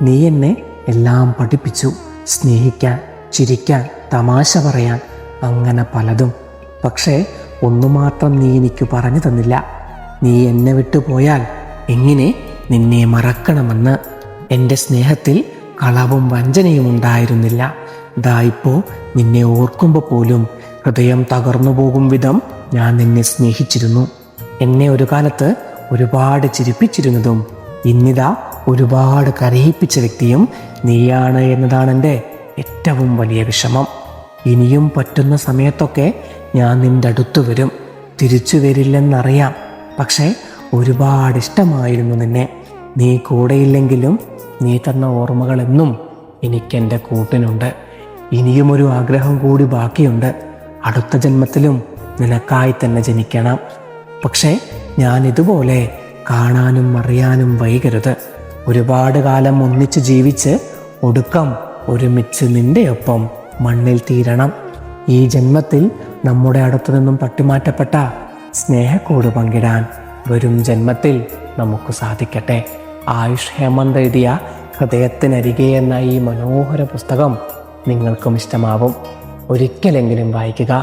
നീ എന്നെ എല്ലാം പഠിപ്പിച്ചു, സ്നേഹിക്കാൻ, ചിരിക്കാൻ, തമാശ പറയാൻ, അങ്ങനെ പലതും. പക്ഷേ ഒന്നു മാത്രം നീ എനിക്ക് പറഞ്ഞു തന്നില്ല. നീ എന്നെ വിട്ടുപോയാൽ എങ്ങനെ നിന്നെ മറക്കണമെന്ന്. എൻ്റെ സ്നേഹത്തിൽ കളവും വഞ്ചനയും ഉണ്ടായിരുന്നില്ല. ദാ ഇപ്പോൾ നിന്നെ ഓർക്കുമ്പോൾ പോലും ഹൃദയം തകർന്നു പോകും വിധം ഞാൻ നിന്നെ സ്നേഹിച്ചിരുന്നു. എന്നെ ഒരു കാലത്ത് ഒരുപാട് ചിരിപ്പിച്ചിരുന്നതും ഇന്നിതാ ഒരുപാട് കരയിപ്പിച്ച വ്യക്തിയും നീയാണ് എന്നതാണ് എൻ്റെ ഏറ്റവും വലിയ വിഷമം. ഇനിയും പറ്റുന്ന സമയത്തൊക്കെ ഞാൻ നിൻ്റെ അടുത്ത് വരും. തിരിച്ചു വരില്ലെന്നറിയാം, പക്ഷേ ഒരുപാട് ഇഷ്ടമായിരുന്നു നിന്നെ. നീ കൂടെയില്ലെങ്കിലും നീ തന്ന ഓർമ്മകളെന്നും എനിക്കെൻ്റെ കൂട്ടിനുണ്ട്. ഇനിയും ഒരു ആഗ്രഹം കൂടി ബാക്കിയുണ്ട്. അടുത്ത ജന്മത്തിലും നിനക്കായി തന്നെ ജനിക്കണം. പക്ഷേ ഞാൻ ഇതുപോലെ കാണാനും അറിയാനും വൈകരുത്. ഒരുപാട് കാലം ഒന്നിച്ച് ജീവിച്ച് ഒടുക്കം ഒരുമിച്ച് നിന്റെ ഒപ്പം മണ്ണിൽ തീരണം. ഈ ജന്മത്തിൽ നമ്മുടെ അടുത്തു നിന്നും തട്ടിമാറ്റപ്പെട്ട സ്നേഹക്കൂട് പങ്കിടാൻ വരും ജന്മത്തിൽ നമുക്ക് സാധിക്കട്ടെ. ആയുഷ് ഹേമന്ത് എഴുതിയ ഹൃദയത്തിനരികെ എന്ന ഈ മനോഹര പുസ്തകം നിങ്ങൾക്കും ഇഷ്ടമാവും. ഒരിക്കലെങ്കിലും വായിക്കുക.